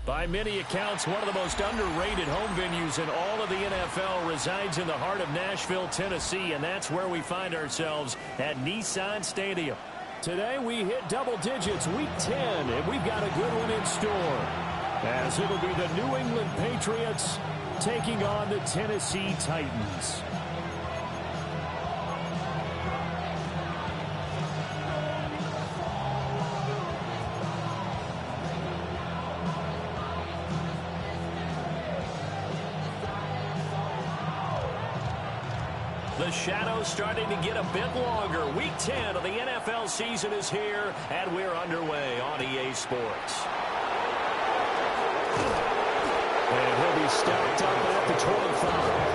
By many accounts, one of the most underrated home venues in all of the NFL resides in the heart of Nashville, Tennessee, and that's where we find ourselves at Nissan Stadium. Today we hit double digits, week 10, and we've got a good one in store, as it'll be the New England Patriots taking on the Tennessee Titans. The shadow's starting to get a bit longer. Week 10 of the NFL season is here, and we're underway on EA Sports. And he'll be stopped up at the 25.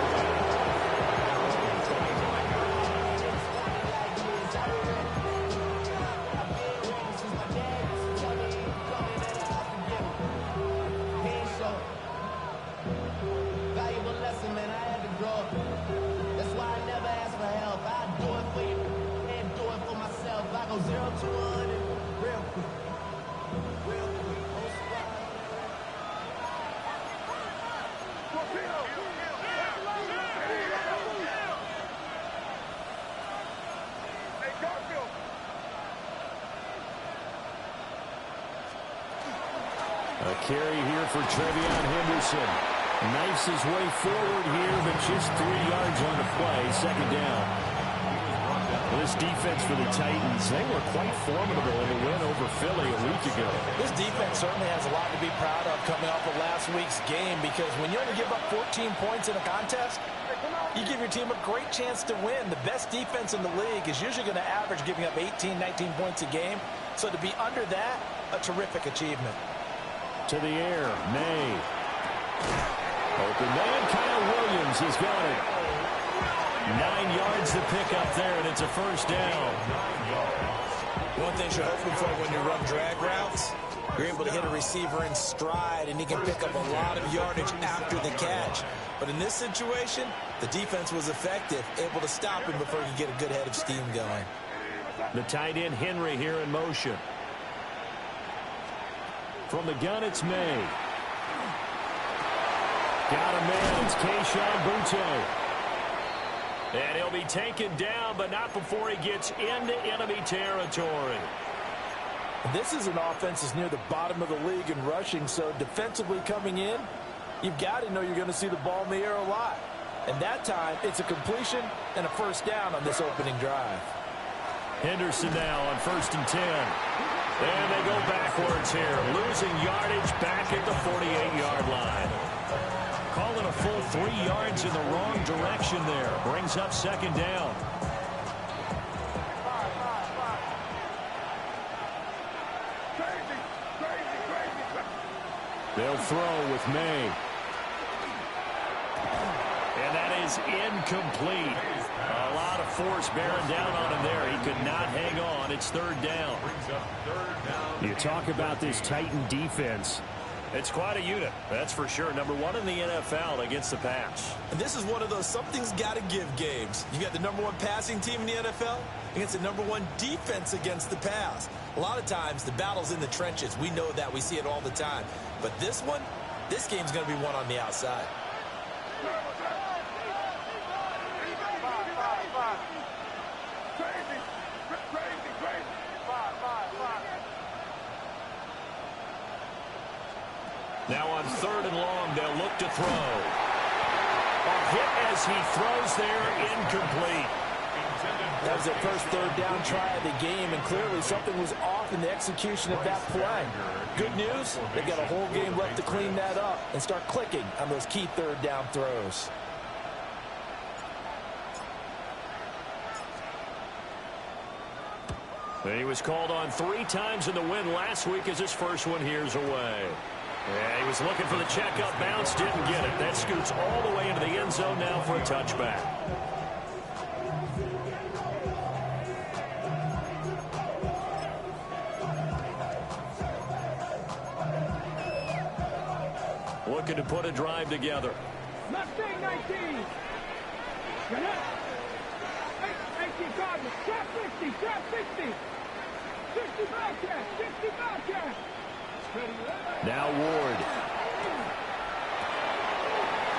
A carry here for Trevion Henderson. Knifes his way forward here, but just 3 yards on the play. Second down. This defense for the Titans, they were quite formidable in the win over Philly a week ago. This defense certainly has a lot to be proud of coming off of last week's game, because when you only give up 14 points in a contest, you give your team a great chance to win. The best defense in the league is usually going to average giving up 18, 19 points a game. So to be under that, a terrific achievement. To the air, May. Open man, Kyle Williams has got it. 9 yards to pick up there, and it's a first down. One thing you're hoping for when you run drag routes, you're able to hit a receiver in stride, and he can pick up a lot of yardage after the catch. But in this situation, the defense was effective, able to stop him before he could get a good head of steam going. The tight end Henry here in motion. From the gun, it's May. Got a man, it's Kayshon Boutte. And he'll be taken down, but not before he gets into enemy territory. This is an offense that's near the bottom of the league in rushing, so defensively coming in, you've got to know you're going to see the ball in the air a lot. And that time, it's a completion and a first down on this opening drive. Henderson now on 1st and 10. And they go backwards here, losing yardage back at the 48-yard line. Calling a full 3 yards in the wrong direction there. Brings up second down. They'll throw with May. And that is incomplete. A lot of force bearing down on him there. He could not hang on. It's third down. You talk about this Titan defense. It's quite a unit, that's for sure. Number 1 in the NFL against the pass. And this is one of those something's got to give games. You got the number 1 passing team in the NFL against the number 1 defense against the pass. A lot of times the battle's in the trenches. We know that. We see it all the time. But this one, this game's going to be won on the outside. Now on 3rd and long, they'll look to throw. A hit as he throws there, incomplete. That was their first third down try of the game, and clearly something was off in the execution of that play. Good news, they've got a whole game left to clean that up and start clicking on those key third down throws. He was called on 3 times in the win last week as his first one here's away. Yeah, he was looking for the checkup bounce, didn't get it. That scoots all the way into the end zone now for a touchback. Looking to put a drive together. Mustang 19. 18 Cardinals. Trap 60. Trap 60. 60 Bobcats. 60 Bobcats. Now Ward.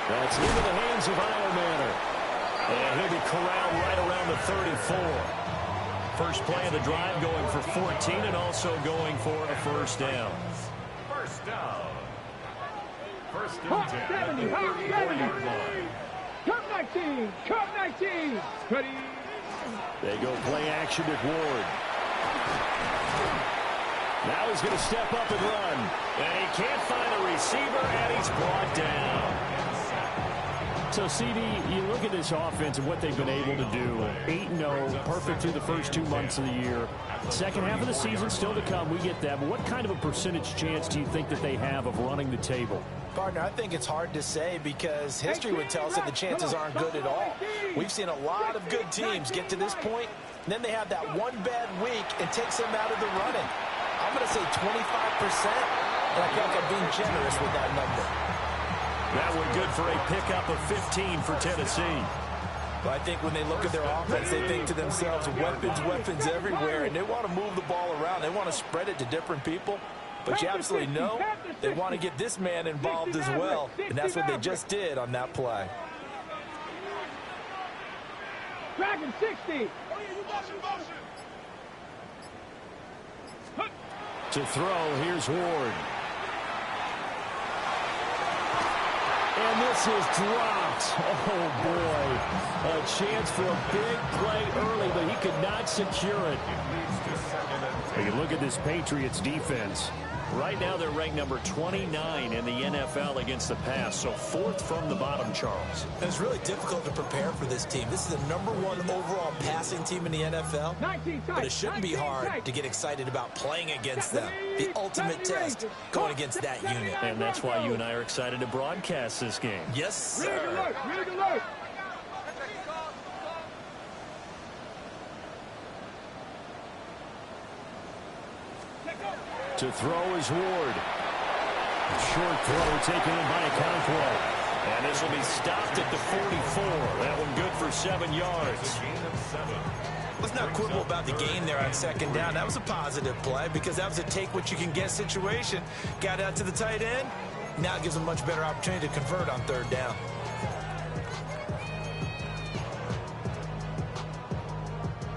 That's into the hands of Manor. And he'll be corralled right around the 34. First play of the drive going for 14 and also going for a first down. First down. First and Hot 10. 70, hot 70. Cut 19, cut 19. Ready. They go play action at Ward. Now he's going to step up and run. And he can't find a receiver, and he's brought down. So, CD, you look at this offense and what they've been able to do. 8-0, perfect through the first 2 months of the year. Second half of the season still to come. We get that. But what kind of a percentage chance do you think that they have of running the table? Partner, I think it's hard to say because history would tell us that the chances aren't good at all. We've seen a lot of good teams get to this point, and then they have that one bad week and takes them out of the running. I'm going to say 25%, and I feel like I'm being generous with that number. That one good for a pickup of 15 for Tennessee. But I think when they look at their offense, they think to themselves, weapons, weapons everywhere, and they want to move the ball around. They want to spread it to different people. But you absolutely know they want to get this man involved as well, and that's what they just did on that play. Dragon 60. To throw, here's Ward. And this is dropped. Oh, boy. A chance for a big play early, but he could not secure it. You look at this Patriots defense. Right now, they're ranked number 29 in the NFL against the pass, so 4th from the bottom, Charles. It's really difficult to prepare for this team. This is the #1 overall passing team in the NFL, but it shouldn't be hard to get excited about playing against them. The ultimate test going against that unit. And that's why you and I are excited to broadcast this game. Yes, sir. Read alert. To throw is Ward. Short throw taken in by Okonkwo. And this will be stopped at the 44. That one good for 7 yards. Let's not quibble about the gain there on second down. That was a positive play because that was a take-what-you-can-get situation. Got out to the tight end. Now it gives them a much better opportunity to convert on third down.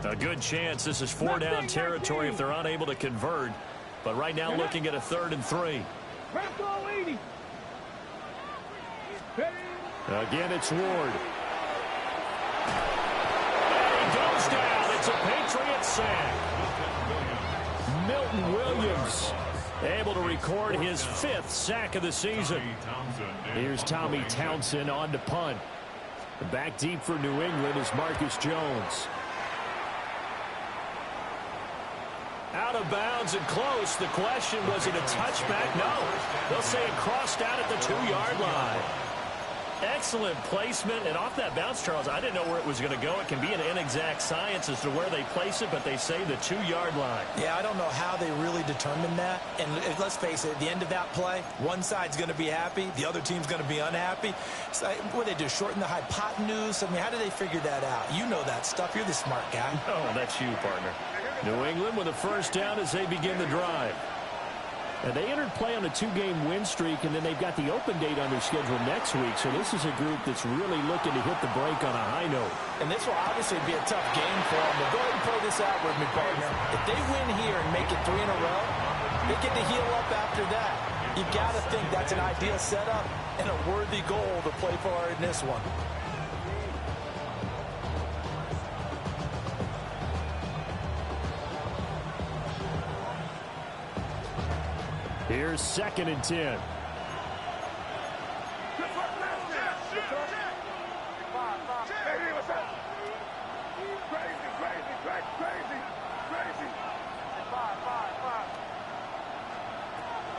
A good chance this is 4-down territory if they're unable to convert. But right now looking at a 3rd and 3. Again, it's Ward. And he goes down. It's a Patriot sack. Milton Williams able to record his 5th sack of the season. Here's Tommy Townsend on to punt. Back deep for New England is Marcus Jones. Out of bounds and close. The question, was it a touchback? No. They'll say it crossed out at the 2-yard line. Excellent placement. And off that bounce, Charles, I didn't know where it was going to go. It can be an inexact science as to where they place it, but they say the 2-yard line. Yeah, I don't know how they really determined that. And let's face it, at the end of that play, one side's going to be happy, the other team's going to be unhappy. It's like, what do they do, shorten the hypotenuse? I mean, how do they figure that out? You know that stuff. You're the smart guy. Oh, that's you, partner. New England with a first down as they begin the drive. And they entered play on a 2-game win streak, and then they've got the open date on their schedule next week. So this is a group that's really looking to hit the break on a high note. And this will obviously be a tough game for them. But go ahead and play this out with me, partner. If they win here and make it 3 in a row, they get to heal up after that. You got to think that's an ideal setup and a worthy goal to play for in this one. Here's 2nd and 10.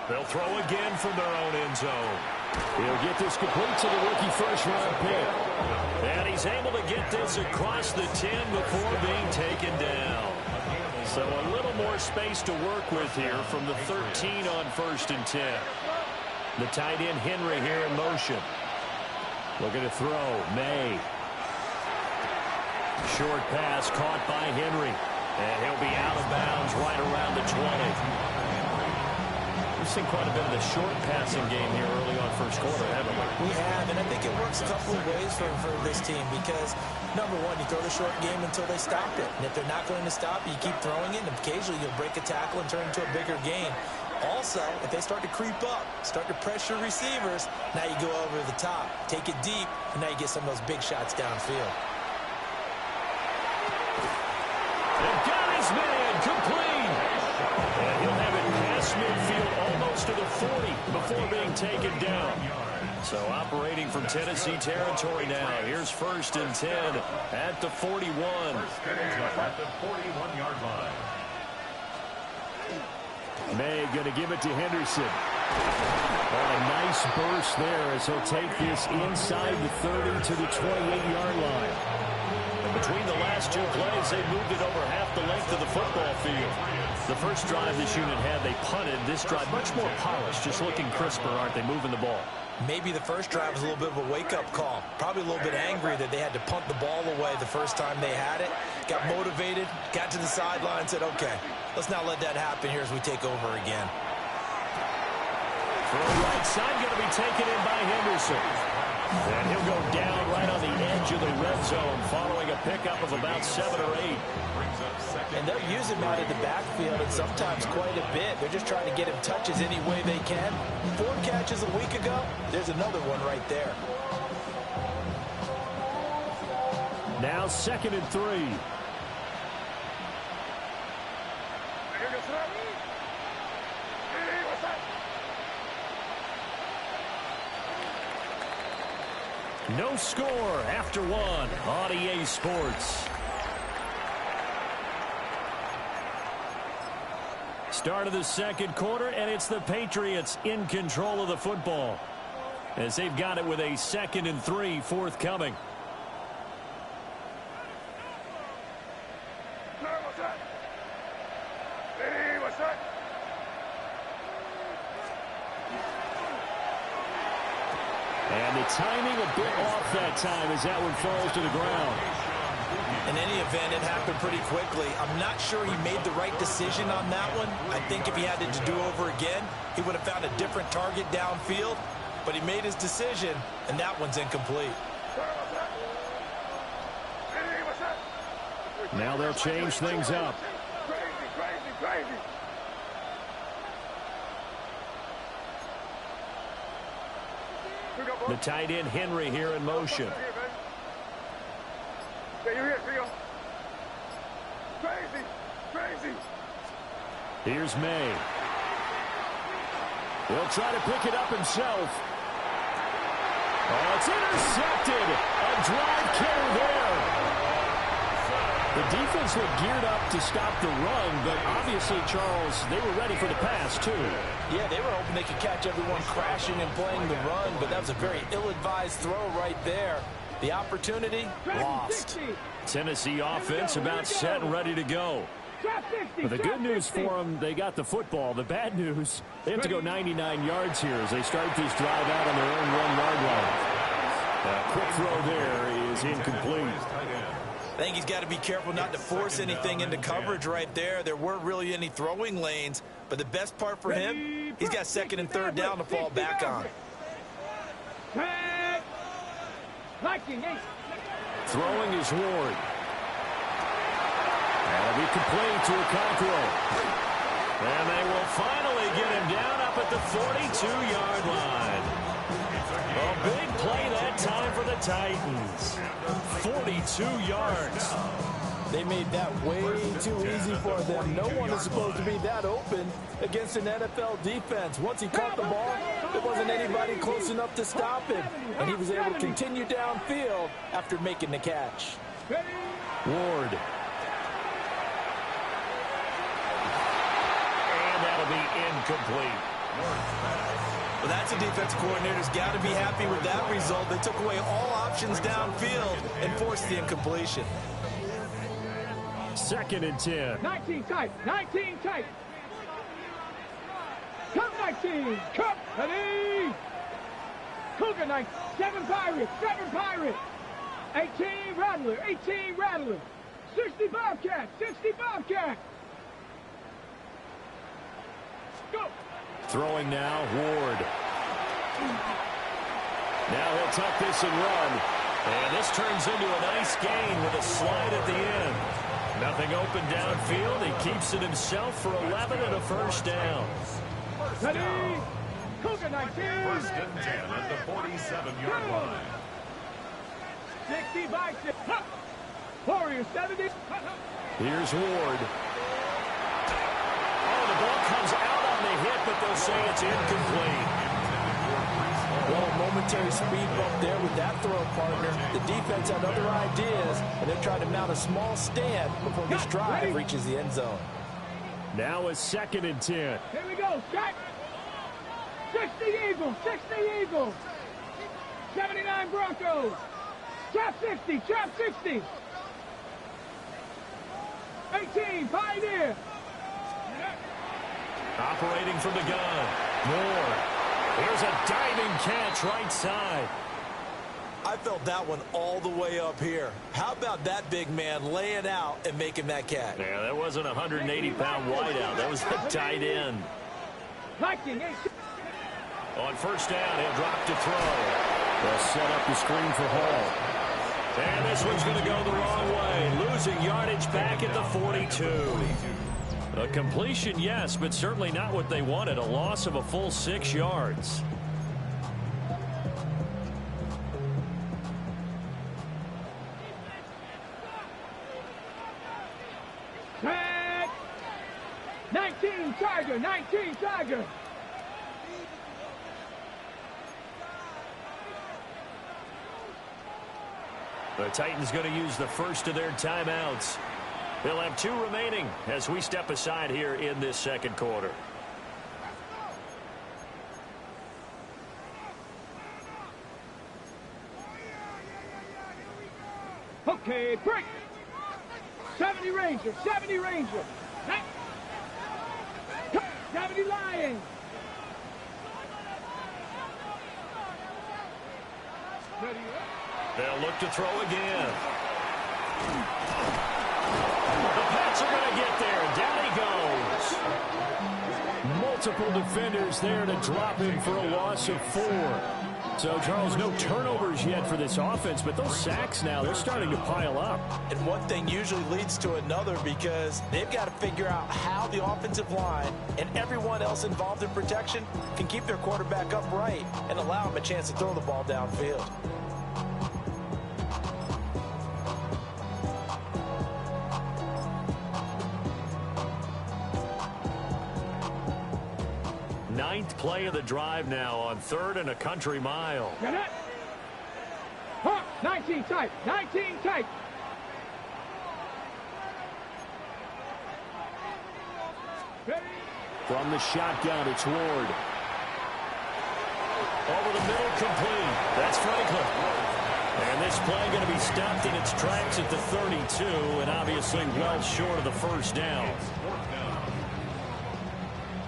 They'll throw again from their own end zone. He'll get this complete to the rookie first-round pick. And he's able to get this across the 10 before being taken down. So a little more space to work with here from the 13 on 1st and 10. The tight end Henry here in motion. Looking to throw. May. Short pass caught by Henry. And he'll be out of bounds right around the 20. seen quite a bit of the short passing game here early on first quarter, haven't we? We have, and I think it works a couple of ways for this team because, number one, you throw the short game until they stop it. And if they're not going to stop, you keep throwing it, and occasionally you'll break a tackle and turn it into a bigger gain. Also, if they start to creep up, start to pressure receivers, now you go over the top, take it deep, and now you get some of those big shots downfield. They've got his man complete. And he'll have it past midfield almost to the 40 before being taken down. So operating from Tennessee territory now. Here's 1st and 10 at the 41. At the 41-yard line. May going to give it to Henderson. Oh, a nice burst there as he'll take this inside the 30 to the 28-yard line. And between the last two plays, they moved it over half the length of the football field. The first drive this unit had, they punted. This drive much more polished, just looking crisper, aren't they, moving the ball? Maybe the first drive was a little bit of a wake-up call. Probably a little bit angry that they had to punt the ball away the first time they had it. Got motivated, got to the sideline, said, okay, let's not let that happen here as we take over again. Throw right side, going to be taken in by Henderson. And he'll go down right on the edge of the red zone following a pickup of about 7 or 8. And they'll use him out of the backfield and sometimes quite a bit. They're just trying to get him touches any way they can. 4 catches a week ago. There's another one right there. Now 2nd and 3. No score after 1 on EA Sports. Start of the second quarter, and it's the Patriots in control of the football as they've got it with a 2nd and 3 forthcoming. And the timing a bit off that time as that one falls to the ground. In any event, it happened pretty quickly. I'm not sure he made the right decision on that one. I think if he had it to do over again, he would have found a different target downfield. But he made his decision, and that one's incomplete. Now they'll change things up. The tight end Henry here in motion. Here's May. He'll try to pick it up himself. Oh, it's intercepted. A drive killer there. The defense looked geared up to stop the run, but obviously, Charles, they were ready for the pass, too. Yeah, they were hoping they could catch everyone crashing and playing the run, but that was a very ill-advised throw right there. The opportunity, lost. Tennessee offense about set and ready to go. But the good news for them, they got the football. The bad news, they have to go 99 yards here as they start this drive out on their own 1-yard line. A quick throw there is incomplete. I think he's got to be careful not to force anything into coverage right there. There weren't really any throwing lanes, but the best part for him, he's got 2nd and 3rd down to fall back on. Throwing is Ward. That'll be complete to Okonkwo. And they will finally get him down up at the 42-yard line. A big play that time for the Titans. 42 yards. They made that way too easy for them. No one is supposed to be that open against an NFL defense. Once he caught the ball, there wasn't anybody close enough to stop him. And he was able to continue downfield after making the catch. Ward. And that'll be incomplete. Well, that's a defense coordinator's got to be happy with that result. They took away all options downfield and forced the incompletion. 2nd and 10. 19 tight. 19 tight. Come 19. Come. Ready. Cougar 9. 7 Pirates. 7 Pirates. 18 Rattler. 18 Rattler. 60 Bobcats. 60 Bobcats. Go. Throwing now, Ward. Now he'll tuck this and run. And this turns into a nice gain with a slide at the end. Nothing open downfield. He keeps it himself for 11 and a first down. Ready? Cougar 19. First and 10 at the 47-yard line. 60 by 6. Warriors 70. Here's Ward. Oh, the ball comes out on the hit, but they'll say it's incomplete. Well, a momentary speed bump there with that throw, partner. The defense had other ideas, and they're trying to mount a small stand before this drive reaches the end zone. Now a 2nd and 10. Here we go. Strike. 60 Eagles. 60 Eagles. 79 Broncos. Trap 60. Trap 60. 18 Pioneer. Operating from the gun. Moore. Here's a diving catch right side. I felt that one all the way up here. How about that big man laying out and making that catch? Yeah, that wasn't a 180-pound wideout. That was a tight end. On first down, he'll drop to throw. They'll set up the screen for Hall. And this one's going to go the wrong way. Losing yardage back at the 42. A completion, yes, but certainly not what they wanted. A loss of a full 6 yards. Tag. 19 Tiger. 19 Tiger. The Titans going to use the first of their timeouts. They'll have 2 remaining as we step aside here in this second quarter. Okay, break. 70 Ranger. 70 Ranger. 70 Lions. They'll look to throw again. The Pats are going to get there. Down he goes. Multiple defenders there to drop him for a loss of 4. So, Charles, no turnovers yet for this offense, but those sacks now, they're starting to pile up. And one thing usually leads to another because they've got to figure out how the offensive line and everyone else involved in protection can keep their quarterback upright and allow him a chance to throw the ball downfield. Ninth play of the drive now on 3rd and a country mile. Get it? 19 tight. 19 tight. Ready? From the shotgun, it's Ward. Over the middle, complete. That's Franklin. And this play going to be stopped in its tracks at the 32, and obviously well short of the first down.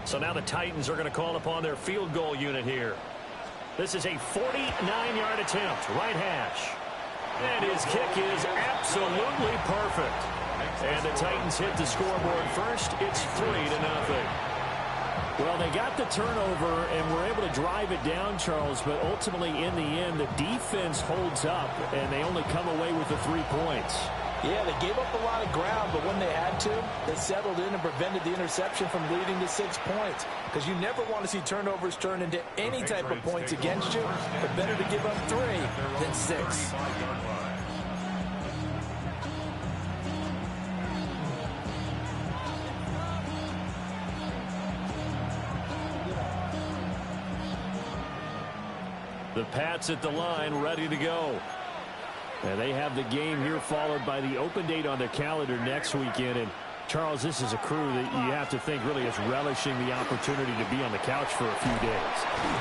So now the Titans are going to call upon their field goal unit here. This is a 49-yard attempt, right hash. And his kick is absolutely perfect. And the Titans hit the scoreboard first. It's 3-0. Well, they got the turnover and were able to drive it down, Charles, but ultimately in the end, the defense holds up, and they only come away with the 3 points. Yeah, they gave up a lot of ground, but when they had to, they settled in and prevented the interception from leading to 6 points. Because you never want to see turnovers turn into any type of points against you, but better to give up 3 than 6. The Pats at the line, ready to go. And they have the game here followed by the open date on their calendar next weekend. And, Charles, this is a crew that you have to think really is relishing the opportunity to be on the couch for a few days.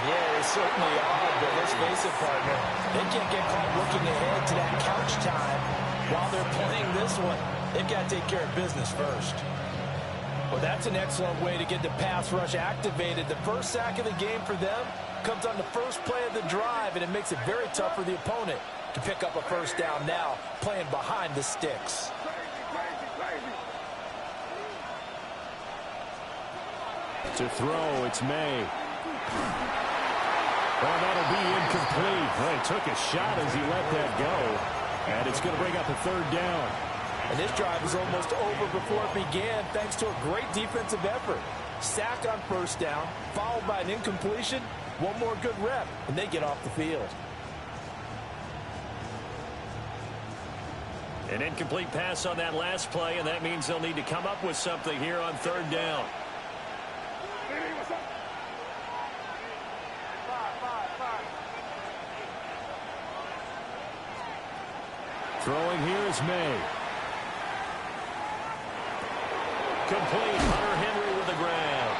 Yeah, they certainly are, but let's face it, partner. They can't get caught looking ahead to that couch time while they're playing this one. They've got to take care of business first. Well, that's an excellent way to get the pass rush activated. The first sack of the game for them comes on the first play of the drive, and it makes it very tough for the opponent to pick up a first down now, playing behind the sticks. To throw, it's May. Well, that'll be incomplete. Well, he took a shot as he let that go. And it's going to bring up a third down. And this drive was almost over before it began thanks to a great defensive effort. Sack on first down, followed by an incompletion. One more good rep, and they get off the field. An incomplete pass on that last play, and that means they'll need to come up with something here on third down. Throwing here is May. Complete. Hunter Henry with the grab.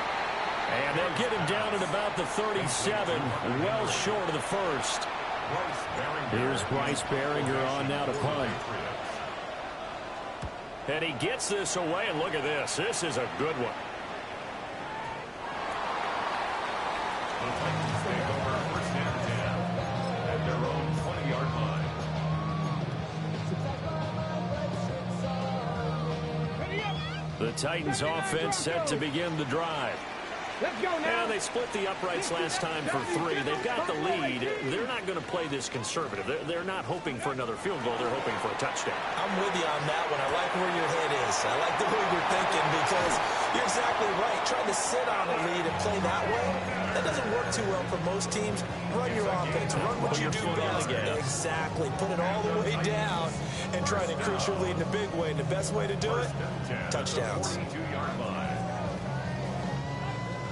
And they'll get him down at about the 37, well short of the first. Here's Bryce Behringer on now to punt. And he gets this away, and look at this. This is a good one. The Titans take over first and 10 at their own 20-yard line. The Titans offense set to begin the drive. Let's go now. Yeah, they split the uprights last time for 3. They've got the lead. They're not going to play this conservative. They're not hoping for another field goal. They're hoping for a touchdown. I'm with you on that one. I like where your head is. I like the way you're thinking because you're exactly right. Trying to sit on a lead and play that way, that doesn't work too well for most teams. Run your offense. Run what you do best. Exactly. Put it all the way down and try to increase your lead in a big way. And the best way to do it, touchdowns. 42-yard line.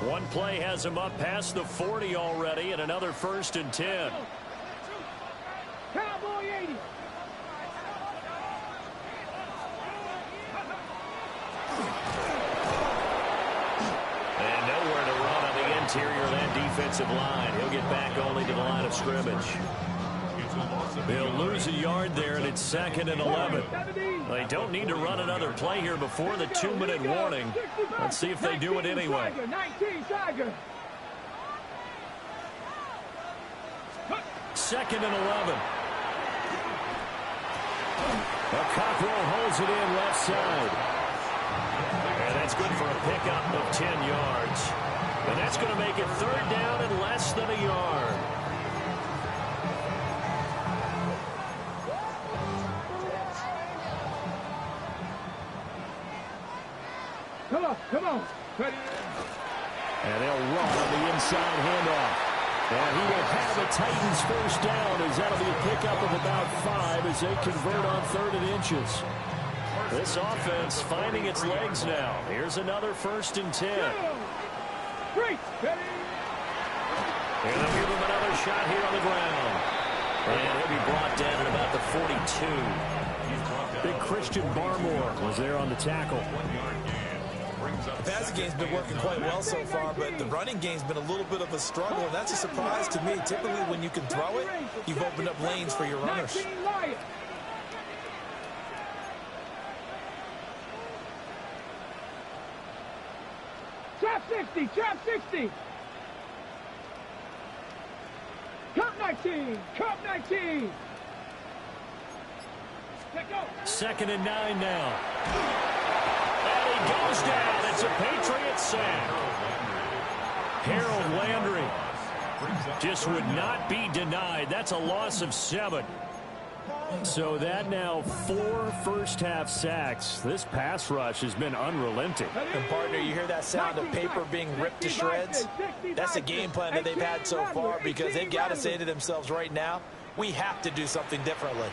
One play has him up past the 40 already, and another first and 10. Cowboy 80. And nowhere to run on the interior of that defensive line. He'll get back only to the line of scrimmage. They'll lose a yard there, and it's 2nd and 11. They don't need to run another play here before the 2-minute warning. Let's see if they do it anyway. 19 Tiger. 2nd and 11. Cockrell holds it in left side. And that's good for a pickup of 10 yards. And that's going to make it third down and less than a yard. Come on. And they'll run on the inside handoff. And he will have the Titans first down as that'll be a pickup of about 5 as they convert on 3rd and inches. This offense finding its legs now. Here's another 1st and 10. Great. And they'll give him another shot here on the ground. And he'll be brought down at about the 42. Big Christian Barmore was there on the tackle. The passing game's been working quite well so far, but the running game's been a little bit of a struggle, and that's a surprise to me. Typically, when you can throw it, you've opened up lanes for your runners. Trap 60, trap 60. Cup 19, cup 19. Let's go. 2nd and 9 now. And he goes down. It's a Patriot sack. Harold Landry just would not be denied. That's a loss of 7. So that now 4 first-half sacks. This pass rush has been unrelenting. And, partner, you hear that sound of paper being ripped to shreds? That's the game plan that they've had so far because they've got to say to themselves right now, we have to do something differently.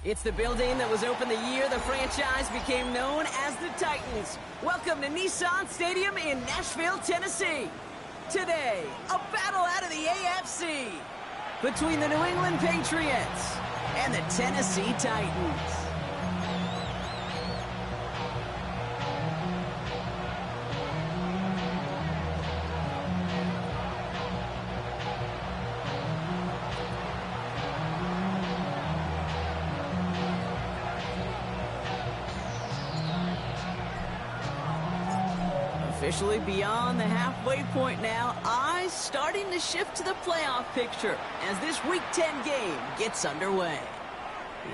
It's the building that was opened the year the franchise became known as the Titans. Welcome to Nissan Stadium in Nashville, Tennessee. Today, a battle out of the AFC between the New England Patriots and the Tennessee Titans. Officially beyond the halfway point now, eyes starting to shift to the playoff picture as this Week 10 game gets underway.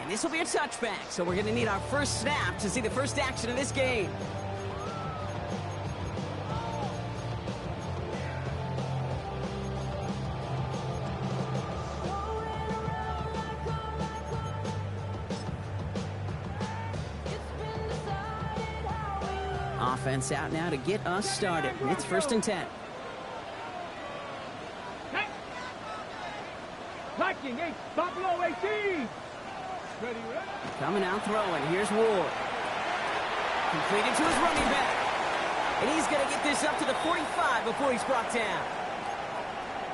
And this will be a touchback, so we're going to need our first snap to see the first action of this game. Offense out now to get us started. It's 1st and 10. Viking 8, Buffalo 18. Ready. Coming out throwing. Here's Ward. Completed to his running back. And he's going to get this up to the 45 before he's brought down.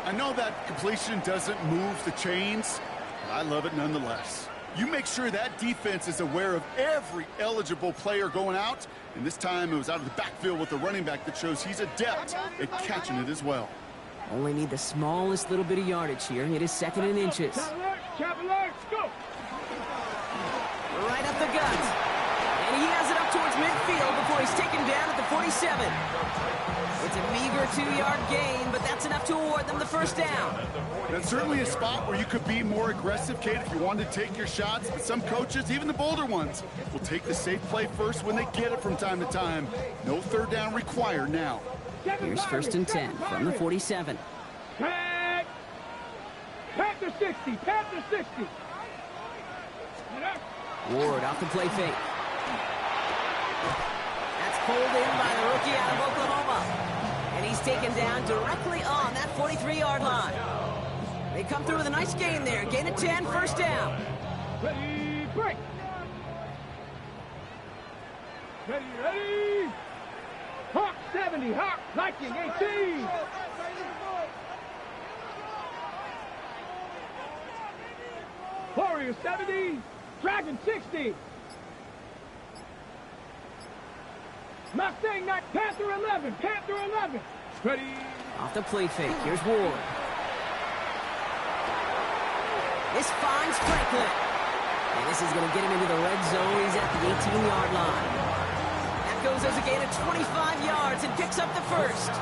I know that completion doesn't move the chains, but I love it nonetheless. You make sure that defense is aware of every eligible player going out, and this time it was out of the backfield with a running back that shows he's adept at catching it as well. Only need the smallest little bit of yardage here. It is 2nd and inches. Cavaliers, go! Right up the gut. And he has it up towards midfield before he's taken down at the 47. It's a meager 2-yard gain, but that's enough to award them the first down. That's certainly a spot where you could be more aggressive, Kate, if you wanted to take your shots. But some coaches, even the bolder ones, will take the safe play first when they get it from time to time. No 3rd down required now. Here's 1st and 10 from the 47. Panther 60, Panther 60. Ward off the play fake. That's pulled in by the rookie out of Oklahoma. And he's taken down directly on that 43-yard line. They come through with a nice gain there. Gain of 10, 1st down. Ready, break. Ready. Hawk 70, Hawk, Viking 18. Warrior 70, Dragon 60. Mustang 9, Panther 11, Panther 11. Ready. Off the play fake, here's Ward. This finds Franklin. And this is going to get him into the red zone. He's at the 18-yard line. That goes as a gain of 25 yards and picks up the first.